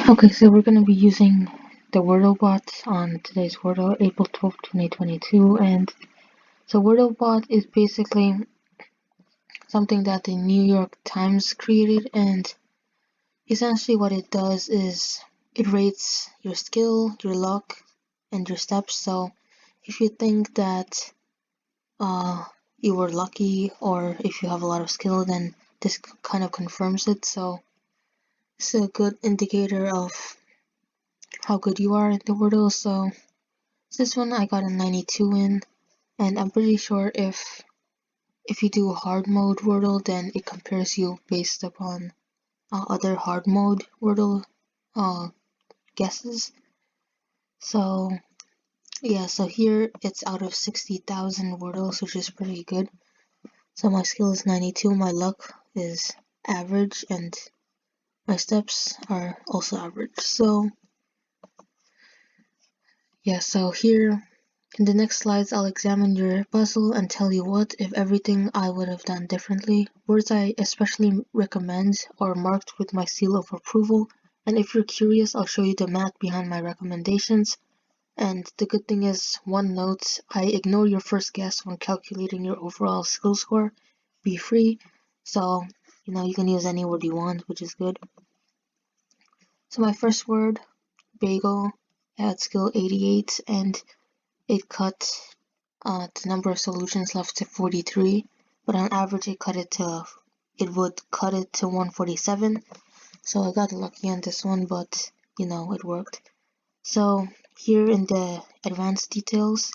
Okay, so we're going to be using the WordleBot on today's Wordle, April 12th, 2022. And so WordleBot is basically something that the New York Times created, and essentially what it does is it rates your skill, your luck, and your steps. So if you think that you were lucky, or if you have a lot of skill, then this kind of confirms it. So it's a good indicator of how good you are in the Wordle. So this one I got a 92 in, and I'm pretty sure if you do a hard mode Wordle, then it compares you based upon other hard mode Wordle guesses. So yeah, so here it's out of 60,000 Wordles, which is pretty good. So my skill is 92, my luck is average, and my steps are also average. So yeah, so here in the next slides, I'll examine your puzzle and tell you what, if everything, I would have done differently. Words I especially recommend are marked with my seal of approval, and if you're curious, I'll show you the math behind my recommendations. And the good thing is, one note, I ignore your first guess when calculating your overall skill score. Be free, so you can use any word you want, which is good. So my first word, bagel, had skill 88, and it cut the number of solutions left to 43, but on average it would cut it to 147. So I got lucky on this one, but it worked. So here in the advanced details,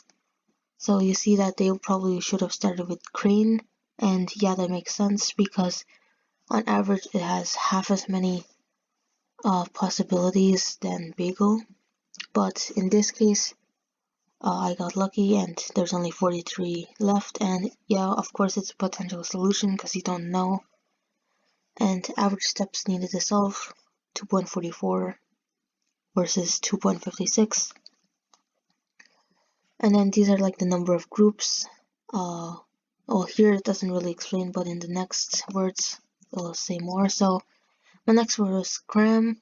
so you see that they probably should have started with crane, and yeah, that makes sense because on average it has half as many possibilities than bagel, but in this case I got lucky and there's only 43 left, and yeah, of course it's a potential solution because you don't know. And average steps needed to solve, 2.44 versus 2.56. And then these are like the number of groups. Well, here it doesn't really explain, but in the next words it'll say more. So my next word was cram,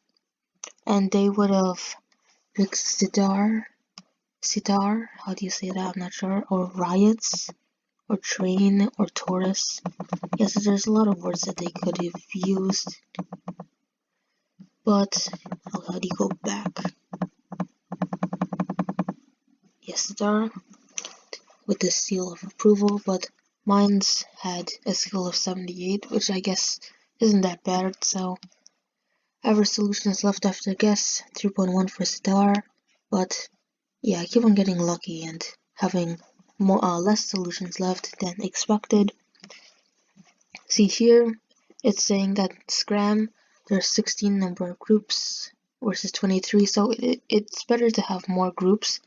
and they would have picked sitar, how do you say that? I'm not sure, or riots, or train, or Taurus. Yes, there's a lot of words that they could have used, but how do you go back? Yes, there are, with the seal of approval, but mine's had a skill of 78, which I guess isn't that bad. So average solutions left after guess, 3.1 for sitar, but yeah, I keep on getting lucky and having less solutions left than expected. See here, it's saying that Scram, there's 16 number of groups versus 23, so it's better to have more groups,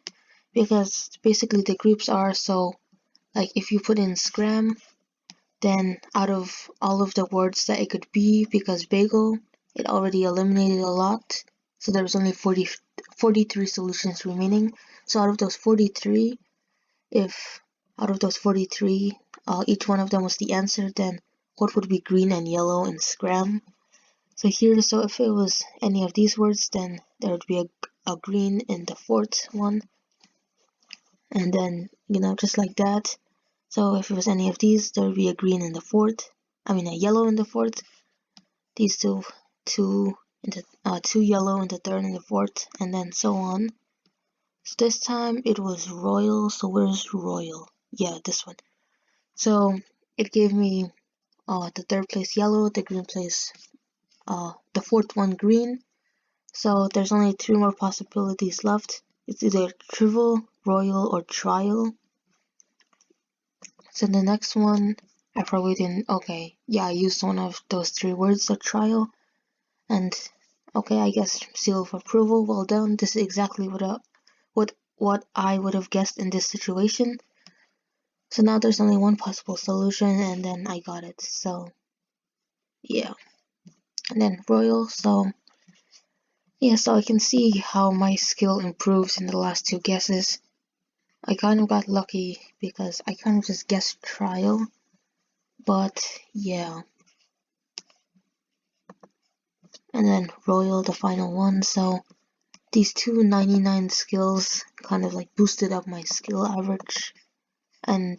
because basically the groups are, so like if you put in Scram, then out of all of the words that it could be, because bagel, it already eliminated a lot, so there was only 43 solutions remaining. So out of those 43, if out of those 43, each one of them was the answer, then what would be green and yellow in Scram? So here, so if it was any of these words, then there would be a green in the fourth one, and then just like that. So if it was any of these, there would be a green in the fourth, a yellow in the fourth, these two in the two yellow in the third and the fourth, and then so on. So this time it was royal. So where's royal? Yeah, this one. So it gave me the third place yellow, the green place, the fourth one green. So there's only 3 more possibilities left. It's either trivial, royal, or trial. So the next one, I probably didn't. Okay, yeah, I used one of those 3 words, the trial, and okay, I guess seal of approval. Well done. This is exactly what I would have guessed in this situation. So now there's only one possible solution, and then I got it. So yeah, and then royal. So yeah, so I can see how my skill improves in the last 2 guesses. I kind of got lucky because I kind of just guessed trial, but yeah. and then Royal, the final one. So these two 99 skills kind of like boosted up my skill average, and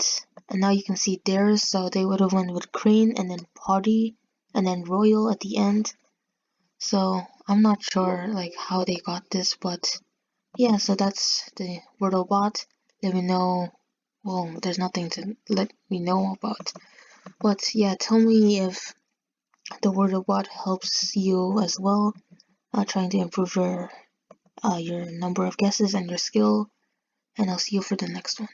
now you can see theirs. So they would have went with Crane and then Potty and then Royal at the end. So I'm not sure like how they got this, but yeah, so that's the WordleBot. Let me know. Well, there's nothing to let me know about. But yeah, tell me if the WordleBot helps you as well, trying to improve your number of guesses and your skill. And I'll see you for the next one.